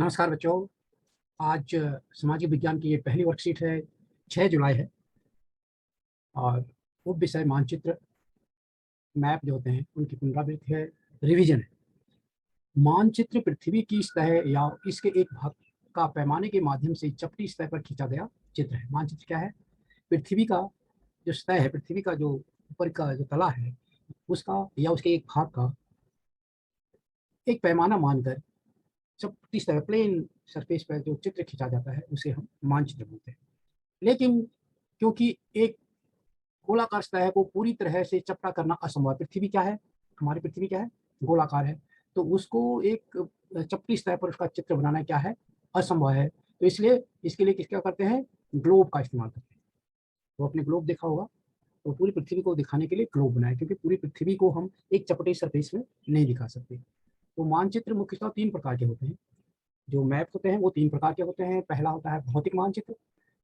नमस्कार बच्चों। आज सामाजिक विज्ञान की ये पहली वर्कशीट है। 6 जुलाई है और उप विषय मानचित्र मैप जो होते हैं उनकी पुनरावृत्ति है, रिवीजन है। मानचित्र पृथ्वी की सतह या इसके एक भाग का पैमाने के माध्यम से चपटी सतह पर खींचा गया चित्र है। मानचित्र क्या है? पृथ्वी का जो सतह है, पृथ्वी का जो ऊपर का जो तला है उसका या उसके एक भाग का एक पैमाना मानकर चपटी सतह प्लेन सरफेस पर जो चित्र खींचा जाता है उसे हम मानचित्र बोलते हैं। लेकिन क्योंकि एक गोलाकार सतह को पूरी तरह से चपटा करना असंभव है। पृथ्वी क्या है? हमारी पृथ्वी क्या है? गोलाकार है। तो उसको एक चपटी सतह पर उसका चित्र बनाना क्या है? असंभव है। तो इसलिए इसके लिए क्या करते हैं? ग्लोब का इस्तेमाल करते हैं। तो आपने ग्लोब देखा होगा, तो पूरी पृथ्वी को दिखाने के लिए ग्लोब बनाया, क्योंकि पूरी पृथ्वी को हम एक चपटे सरफेस में नहीं दिखा सकते। तो मानचित्र मुख्यतः 3 प्रकार के होते हैं। जो मैप होते हैं वो 3 प्रकार के होते हैं। पहला होता है भौतिक मानचित्र,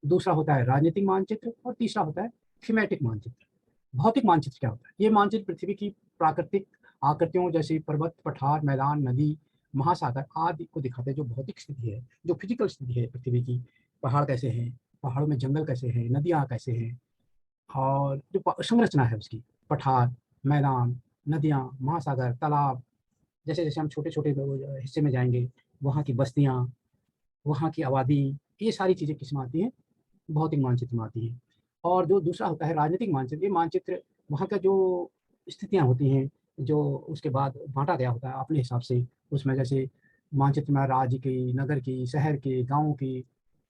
दूसरा होता है राजनीतिक मानचित्र और तीसरा होता है थीमेटिक मानचित्र। भौतिक मानचित्र क्या होता है? ये मानचित्र पृथ्वी की प्राकृतिक आकृतियों जैसे पर्वत, पठार, मैदान, नदी, महासागर आदि को दिखाते हैं। जो भौतिक स्थिति है, जो फिजिकल स्थिति है पृथ्वी की, पहाड़ कैसे हैं, पहाड़ों में जंगल कैसे हैं, नदियाँ कैसे हैं, और जो संरचना है उसकी, पठार, मैदान, नदियाँ, महासागर, तालाब, जैसे जैसे हम छोटे छोटे हिस्से में जाएंगे, वहाँ की बस्तियाँ, वहाँ की आबादी, ये सारी चीज़ें किस में आती हैं? भौतिक मानचित्र में आती हैं। और जो दूसरा होता है राजनीतिक मानचित्र, ये मानचित्र वहाँ का जो स्थितियाँ होती हैं, जो उसके बाद बाँटा गया होता है अपने हिसाब से। उसमें जैसे मानचित्र में राज्य की, नगर की, शहर की, गाँव की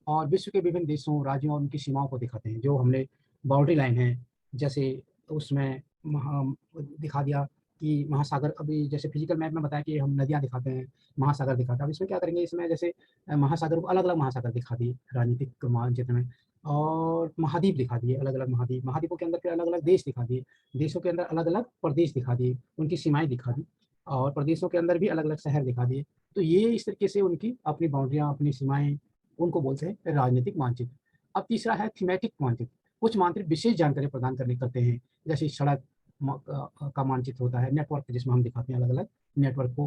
और विश्व के विभिन्न देशों, राज्यों और उनकी सीमाओं को दिखाते हैं। जो हमने बाउंड्री लाइन है, जैसे उसमें महा दिखा दिया कि महासागर, अभी जैसे फिजिकल मैप में बताया कि हम नदियाँ दिखाते हैं, महासागर दिखाते हैं। अब इसमें क्या करेंगे, इसमें जैसे महासागर को अलग-अलग महासागर दिखा दिए राजनीतिक मानचित्र में, और महाद्वीप दिखा दिए, अलग-अलग महाद्वीप, महाद्वीपों के अंदर फिर अलग-अलग देश दिखा दिए, देशों के अंदर अलग-अलग प्रदेश दिखा दिए, उनकी सीमाएँ दिखा दी, और प्रदेशों के अंदर भी अलग-अलग शहर दिखा दिए। तो ये इस तरीके से उनकी अपनी बाउंड्रियाँ, अपनी सीमाएँ, उनको बोलते हैं राजनीतिक मानचित्र। अब तीसरा है थीमेटिक मानचित्र। कुछ मानचित्र विशेष जानकारी प्रदान करने करते हैं, जैसे सड़क का मानचित्र होता है, नेटवर्क जिसमें हम दिखाते हैं अलग-अलग नेटवर्क को,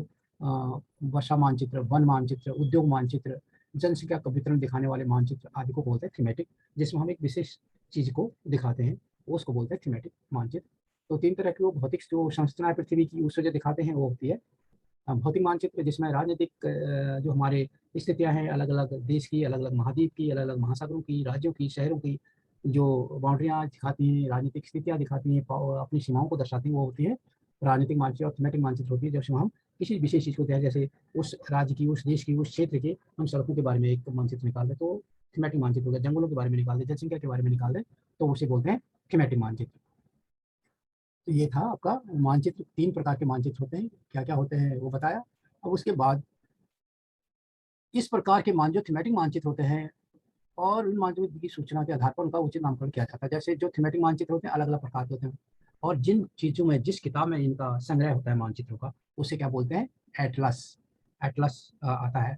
वर्षा मानचित्र, वन मानचित्र, उद्योग मानचित्र, जनसंख्या का वितरण दिखाने वाले मानचित्र आदि को बोलते हैं थीमेटिक, जिसमें हम एक विशेष चीज़ को दिखाते हैं, उसको बोलते हैं थीमेटिक मानचित्र। तो 3 तरह की वो भौतिक जो संरचना है पृथ्वी की, उसको जो दिखाते हैं वो होती है भौतिक मानचित्र, जिसमें राजनीतिक जो हमारे स्थितियाँ हैं अलग-अलग देश की, अलग-अलग महाद्वीप की, अलग-अलग महासागरों की, राज्यों की, शहरों की, जो बाउंड्रियाँ दिखाती हैं, राजनीतिक स्थितियाँ दिखाती हैं, अपनी सीमाओं को दर्शाती हैं, वो होती है राजनीतिक मानचित्र। और थीमेटिक मानचित्र होती है जिसमें हम किसी विशेष चीज़ को देखें, जैसे उस राज्य की, उस देश की, उस क्षेत्र के हम सड़कों के बारे में एक मानचित्र निकाल दें तो थीमेटिक मानचित्र हो गया। जंगलों के बारे में निकाल दें, जनसंख्या के बारे में निकाल दें तो उसे बोलते हैं थीमेटिक मानचित्र। तो ये था आपका मानचित्र। 3 प्रकार के मानचित्र होते हैं, क्या-क्या होते हैं वो बताया। अब उसके बाद इस प्रकार के जो थीमेटिक मानचित्र होते हैं, और उन मानचित्र की सूचना के आधार पर उनका उचित नामकरण किया जाता है। जैसे जो थीमेटिक मानचित्र होते हैं अलग-अलग प्रकार के होते हैं, और जिन चीज़ों में, जिस किताब में इनका संग्रह होता है मानचित्रों का, उसे क्या बोलते हैं? एटलस। एटलस आता है।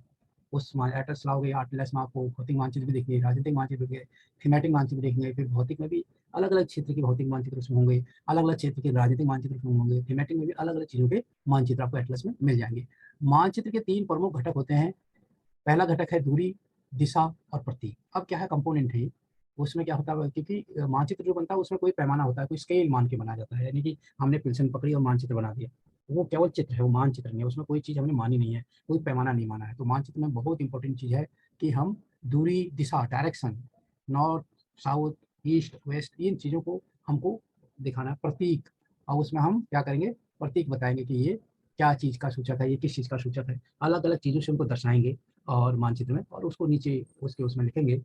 उस एटलस लाओगे, एटलस में आपको भौतिक मानचित्र भी दिखेंगे, राजनीतिक मानचित्र दिखेंगे, थीमेटिक मानचित्र दिखेंगे, फिर भौतिक में भी अलग-अलग क्षेत्र के भौतिक मानचित्र उसमें होंगे, अलग-अलग क्षेत्र के राजनीतिक मानचित्र उसमें होंगे, थीमेटिक में भी अलग-अलग चीज़ों के मानचित्र आपको एटलस में मिल जाएँगे। मानचित्र के 3 प्रमुख घटक होते हैं। पहला घटक है दूरी, दिशा और प्रतीक। अब क्या है, कंपोनेंट है ये। उसमें क्या होता है, क्योंकि मानचित्र जो बनता है उसमें कोई पैमाना होता है, कोई स्केल मान के बनाया जाता है, यानी कि हमने पेंसिल पकड़ी और मानचित्र बना दिया। वो केवल चित्र है, वो मानचित्र नहीं है, उसमें कोई चीज़ हमने मानी नहीं है, कोई पैमाना नहीं माना है। तो मानचित्र में बहुत इंपॉर्टेंट चीज़ है कि हम दूरी, दिशा, direction, north, south, east, west, इन चीज़ों को हमको दिखाना है। प्रतीक, और उसमें हम क्या करेंगे, प्रतीक बताएँगे कि ये क्या चीज़ का सूचक है, ये किस चीज़ का सूचक है। अलग-अलग चीज़ों से उनको दर्शाएँगे और मानचित्र में, और उसको नीचे उसके उसमें लिखेंगे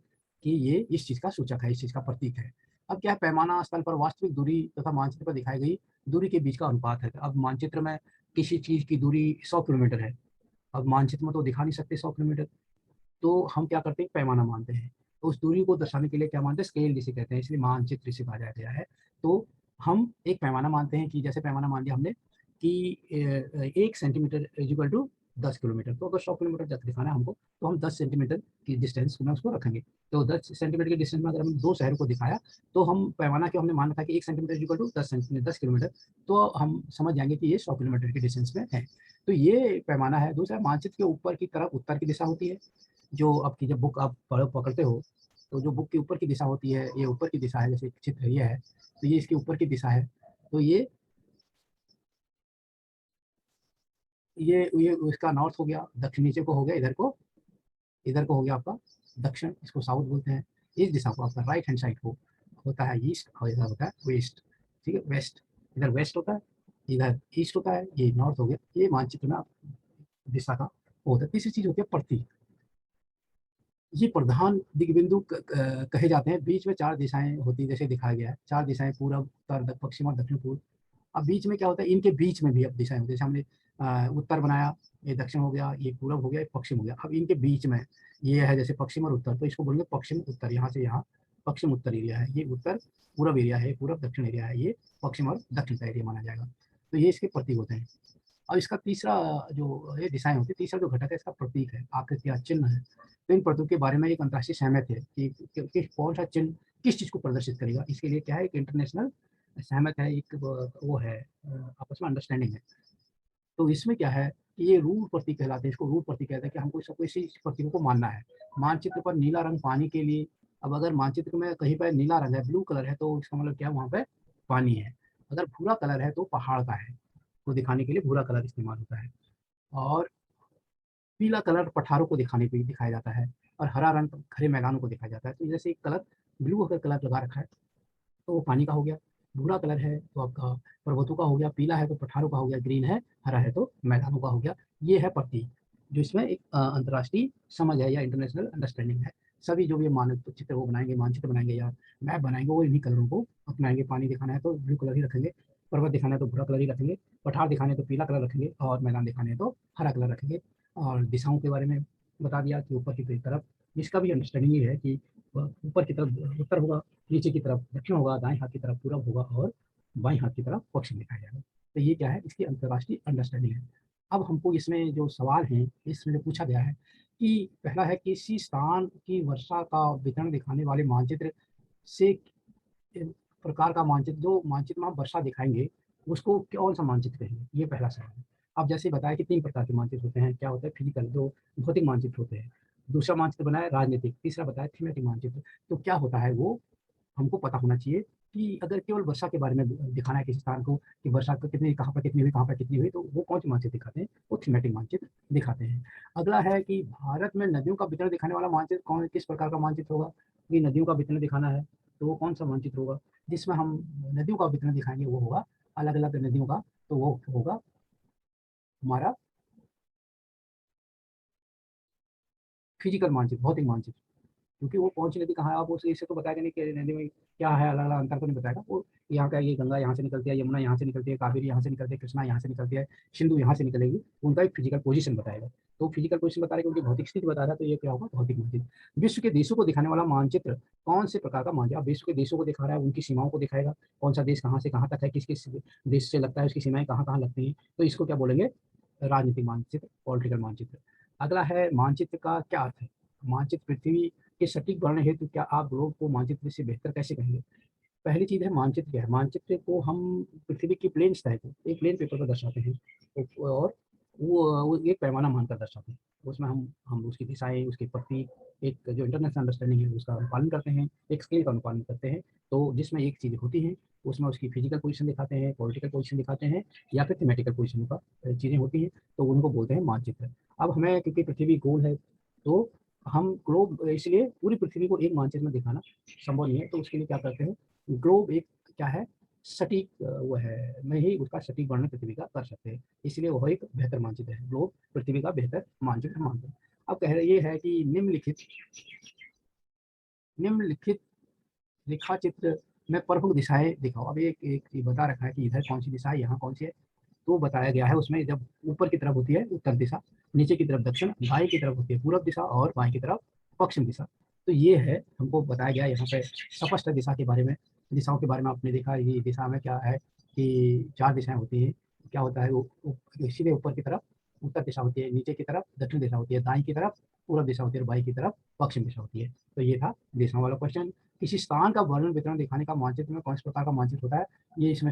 कि ये इस चीज़ का सूचक है, इस चीज़ का प्रतीक है। अब क्या है, पैमाना स्थल पर वास्तविक दूरी तथा मानचित्र पर दिखाई गई दूरी के बीच का अनुपात है। अब मानचित्र में किसी चीज़ की दूरी 100 किलोमीटर है, अब मानचित्र में तो दिखा नहीं सकते 100 किलोमीटर, तो हम क्या करते हैं, पैमाना मानते हैं। तो उस दूरी को दर्शाने के लिए क्या मानते हैं, स्केल जिसे कहते हैं, इसलिए मानचित्र इसे कहा गया है। तो हम एक पैमाना मानते हैं कि जैसे पैमाना मान लिया हमने कि 1 centimetre is equal to 10 kilometre. तो अगर 100 किलोमीटर तक दिखाना है हमको, तो हम 10 सेंटीमीटर की डिस्टेंस में उसको रखेंगे। तो 10 सेंटीमीटर की डिस्टेंस में अगर हम 2 शहरों को दिखाया, तो हम पैमाना क्यों हमने मान रखा कि 1 centimetre equal to 10 centimetre 10 kilometre, तो हम समझ जाएंगे कि ये 100 किलोमीटर की डिस्टेंस में है। तो ये पैमाना है। दूसरा, मानचित्र के ऊपर की तरफ उत्तर की दिशा होती है। जो आपकी जब बुक आप पकड़ते हो, तो जो बुक की ऊपर की दिशा होती है, ये ऊपर की दिशा है। जैसे चित्र ये है, तो ये इसकी ऊपर की दिशा है। तो ये उसका नॉर्थ हो गया, दक्षिण नीचे को हो गया, इधर को हो गया आपका दक्षिण, इसको साउथ बोलते हैं। इस दिशा को आपका राइट हैंड साइड को होता है ईस्ट, और इधर होता है वेस्ट। ठीक है, वेस्ट, इधर वेस्ट होता है, इधर ईस्ट होता है, ये नॉर्थ हो गया। ये मानचित्र में दिशा का होता है। तीसरी चीज होती है प्रतीक। ये प्रधान दिग्बिंदु कहे जाते हैं। बीच में 4 दिशाएं होती है, जैसे दिखाया गया है 4 दिशाएं, पूर्व, उत्तर, पश्चिम और दक्षिण पूर्व। अब बीच में क्या होता है, इनके बीच में भी अब दिशाएं होती है। जैसे हमने उत्तर बनाया, ये दक्षिण हो गया, ये पूर्व हो गया, ये पश्चिम हो गया। अब इनके बीच में ये है जैसे पश्चिम और उत्तर, तो इसको बोलेंगे पश्चिम उत्तर। यहाँ से यहाँ पश्चिम उत्तर एरिया है, ये उत्तर पूर्व एरिया है, पूर्व दक्षिण एरिया है, ये पश्चिम और दक्षिण का एरिया माना जाएगा। तो ये इसके प्रतीक होते हैं। और इसका तीसरा जो ये दिशाएं होती है, तीसरा जो घटक है इसका प्रतीक है, आकृति या चिन्ह है। तो इन प्रतीकों के बारे में एक अंतर्राष्ट्रीय सहमत है कि कौन सा चिन्ह किस चीज को प्रदर्शित करेगा। इसके लिए क्या है, एक इंटरनेशनल सहमत है, एक वो है, आपस में अंडरस्टैंडिंग है। तो इसमें क्या है कि ये रूल प्रतीक कहलाते हैं। इसको रूल प्रतीक कहते हैं कि हमको सबको इसी प्रतीकों को मानना है। मानचित्र पर नीला रंग पानी के लिए, अब अगर मानचित्र में कहीं पर नीला रंग है, ब्लू कलर है, तो इसका मतलब क्या है, वहाँ पे पानी है। अगर भूरा कलर है तो पहाड़ का है, को दिखाने के लिए भूरा कलर इस्तेमाल होता है। और पीला कलर पठारों को दिखाने के लिए दिखाया जाता है, और हरा रंग खड़े मैदानों को दिखाया जाता है। तो जैसे एक कलर ब्लू अगर कलर लगा रखा है, तो वो पानी का हो गया। भूरा कलर है तो आपका पर्वतों का हो गया, पीला है तो पठारों का हो गया, ग्रीन है, हरा है तो मैदानों का हो गया। ये है प्रतीक, जो इसमें एक अंतर्राष्ट्रीय समझ है या इंटरनेशनल अंडरस्टैंडिंग है। सभी जो भी मानक चित्र वो बनाएंगे, मानचित्र बनाएंगे या मैप बनाएंगे, वो इन्हीं कलरों को अपनाएंगे। पानी दिखाना है तो ब्लू कलर ही रखेंगे, पर्वत दिखाना है तो भूरा कलर ही रखेंगे, पठार दिखाने है तो पीला कलर रखेंगे, और मैदान दिखाने है तो हरा कलर रखेंगे। और दिशाओं के बारे में बता दिया कि ऊपर की तरफ, इसका भी अंडरस्टैंडिंग ये है कि ऊपर की तरफ उत्तर होगा, नीचे की तरफ दक्षिण होगा, दाएं हाथ की तरफ पूरब होगा, और बाएं हाथ की तरफ पश्चिम दिखाया जाएगा। तो ये क्या है, इसकी अंतर्राष्ट्रीय अंडरस्टैंडिंग है। अब हमको इसमें जो सवाल है, इसमें जो पूछा गया है कि पहला है, किसी स्थान की वर्षा का वितरण दिखाने वाले मानचित्र से प्रकार का मानचित्र, जो मानचित्र में हम वर्षा दिखाएंगे उसको कौन सा मानचित्र कहेंगे, ये पहला सवाल है। अब जैसे बताया कि 3 प्रकार के मानचित्र होते हैं। क्या होता है, फिजिकल, जो भौतिक मानचित्र होते हैं। दूसरा मानचित्र बनाया राजनीतिक, तीसरा बताया थीमेटिक मानचित्र। तो क्या होता है, वो हमको पता होना चाहिए कि अगर केवल वर्षा के बारे में दिखाना है किसी स्थान को, कि वर्षा को कितनी, कहाँ पर कितनी हुई, कहाँ पर कितनी हुई, तो वो कौन से मानचित्र दिखाते हैं, वो थीमेटिक मानचित्र दिखाते हैं। अगला है कि भारत में नदियों का वितरण दिखाने वाला मानचित्र कौन, किस प्रकार का मानचित्र होगा। कि नदियों का वितरण दिखाना है तो वो कौन सा मानचित्र होगा, जिसमें हम नदियों का वितरण दिखाएंगे, वो होगा अलग अलग नदियों का, तो वो होगा हमारा फिजिकल मानचित्र, भौतिक मानचित्र। क्योंकि वो कौन सी नदी कहाँ है, आप उसे इससे तो बताएगा नहीं कि नदी में क्या है, अलग अलग अंतर तो नहीं बताएगा वो। यहाँ का ये गंगा यहाँ से निकलती है, यमुना यहाँ से निकलती है, कावेरी यहाँ से निकलती है, कृष्णा यहाँ से निकलती है, सिंधु यहाँ से निकलेगी, उनका एक फिजिकल पोजीशन बताएगा। तो फिजिकल पोजीशन बता रहा है, उनकी भौतिक स्थिति बता रहा है, तो ये क्या होगा, भौतिक मानचित्र। विश्व के देशों को दिखाने वाला मानचित्र कौन से प्रकार का मानचित्र, अब विश्व के देशों को दिखा रहा है, उनकी सीमाओं को दिखाएगा, कौन सा देश कहाँ से कहाँ तक है, किस किस देश से लगता है, उसकी सीमाएं कहाँ कहाँ लगती हैं, तो इसको क्या बोलेंगे, राजनीतिक मानचित्र, पॉलिटिकल मानचित्र। अगला है मानचित्र का क्या अर्थ है। मानचित्र पृथ्वी के सटीक वर्णन हेतु क्या आप ग्लोब को मानचित्र से बेहतर कैसे कहेंगे। पहली चीज है, मानचित्र क्या है। मानचित्र को हम पृथ्वी की प्लेन सतह को एक प्लेन पेपर पर दर्शाते हैं, और वो एक पैमाना मानकर दर्शाते हैं। उसमें हम उसकी दिशाएं, उसके प्रतीक, एक जो इंटरनेशनल अंडरस्टैंडिंग है उसका अनुपालन करते हैं, एक स्केल का अनुपालन करते हैं। तो जिसमें एक चीज़ होती है, उसमें उसकी फिजिकल पोजीशन दिखाते हैं, पॉलिटिकल पोजीशन दिखाते हैं, या फिर थीमेटिकल पोजीशन का चीज़ें होती हैं, तो उनको बोलते हैं मानचित्र। अब हमें, क्योंकि पृथ्वी गोल है, तो हम ग्लोब, इसलिए पूरी पृथ्वी को एक मानचित्र में दिखाना संभव नहीं है। तो उसके लिए क्या करते हैं, ग्लोब एक क्या है, सटीक वो है, मैं ही उसका सटीक वर्णन पृथ्वी का कर सकते हैं, इसलिए वह एक बेहतर मानचित्र है। ग्लोब पृथ्वी का बेहतर मानचित्र मानते हैं। अब कह रहे ये है कि निम्नलिखित रेखा चित्र में प्रमुख दिशाएं दिखाओ। अब एक बता रखा है कि इधर कौन सी दिशा है, यहाँ कौन सी है, तो बताया गया है उसमें। जब ऊपर की तरफ होती है उत्तर दिशा, नीचे की तरफ दक्षिण, दाएं की तरफ होती है पूर्व दिशा, और बाएं की तरफ पश्चिम दिशा। तो ये है, हमको बताया गया यहाँ पे स्पष्ट दिशा के बारे में। दिशाओं के बारे में आपने देखा, ये दिशा में क्या है कि 4 दिशाएं होती हैं। क्या होता है, वो सीधे ऊपर की तरफ उत्तर दिशा होती है, नीचे की तरफ दक्षिण दिशा होती है, दाएं की तरफ पूर्व दिशा होती है और बाएं की तरफ पश्चिम दिशा होती है। तो ये था दिशाओं वाला क्वेश्चन। किसी स्थान का वर्णन वितरण दिखाने का मानचित्र में कौन से प्रकार का मानचित्र होता है? ये इसमें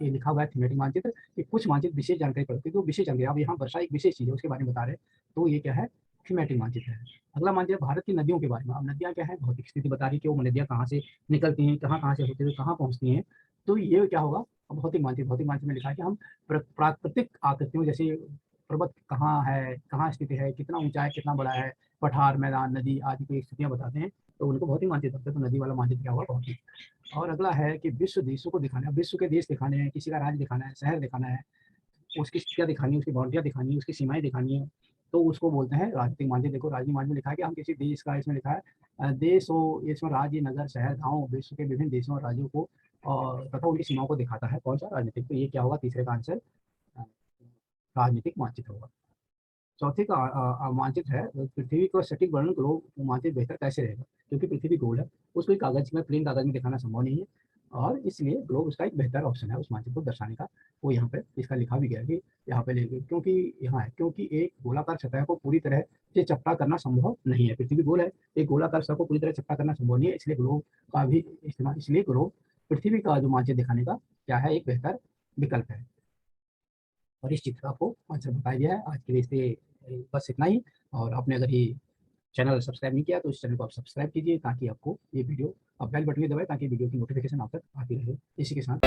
ये लिखा हुआ है थीमेटिक मानचित्र कि कुछ मानचित्र विशेष जानकारी पड़ती है, तो विशेष जानकारी, अब यहाँ वर्षा एक विशेष चीज है उसके बारे में बता रहे हैं, तो ये क्या है? थीमेटिक मानचित्र है। अगला मानचित्र भारत की नदियों के बारे में। अब नदियाँ क्या है? भौतिक स्थिति बता रही है कि वो नदियाँ कहाँ से निकलती हैं, कहाँ कहाँ से होती हुई कहाँ पहुँचती हैं। तो ये क्या होगा? भौतिक मानचित्र में लिखा है कि हम प्राकृतिक आकृतियों जैसे पर्वत कहाँ है, कहाँ स्थित है, कितना ऊंचा है, कितना बड़ा है, पठार, मैदान, नदी आदि की स्थितियां बताते हैं, तो उनको भौतिक मानचित्र होते हैं। तो नदी वाला मानचित्र क्या होगा? भौतिक। और अगला है कि विश्व देशों को दिखाना है, विश्व के देश दिखाने हैं, किसी का राज्य दिखाना है, शहर दिखाना है, उसकी स्थितियां दिखानी है, उसकी बाउंड्रियां दिखानी है, उसकी सीमाएं दिखानी है, तो उसको बोलते हैं राजनीतिक मानचित्र। देखो राजनीतिक मानचित्र में लिखा है कि हम किसी देश का, इसमें लिखा है देश हो, इसमें राज्य, नगर, शहर, गाँव विश्व के विभिन्न देशों और राज्यों को और तथा उनकी सीमाओं को दिखाता है। कौन सा? राजनीतिक। तो ये क्या होगा? तीसरे का आंसर राजनीतिक मानचित्र होगा। चौथे का मानचित्र है पृथ्वी का सटीक वर्णन ग्लोब मानचित्र बेहतर कैसे रहेगा? क्योंकि पृथ्वी गोल है, उसको एक कागज में, प्लेन कागज में दिखाना संभव नहीं है, और इसलिए ग्लोब उसका एक बेहतर ऑप्शन है उस मानचित्र को दर्शाने का। वो यहाँ पे इसका लिखा भी गया है कि यहाँ पे क्योंकि यहाँ है, क्योंकि एक गोलाकार सतह को पूरी तरह से चपटा करना संभव नहीं है। पृथ्वी गोल है, एक गोलाकार सतह को पूरी तरह चपटा करना संभव नहीं है, इसलिए ग्लोब का भी इस्तेमाल, इसलिए ग्लोब पृथ्वी का जो मानचित्र दिखाने का क्या है? एक बेहतर विकल्प है। और इस चित्र का आपको आंसर बताया गया है। आज के लिए इससे बस इतना ही। और आपने अगर ये चैनल सब्सक्राइब नहीं किया तो इस चैनल को आप सब्सक्राइब कीजिए, ताकि आपको ये वीडियो, आप बेल बटन भी दबाएं ताकि वीडियो की नोटिफिकेशन आप तक आती रहे। इसी के साथ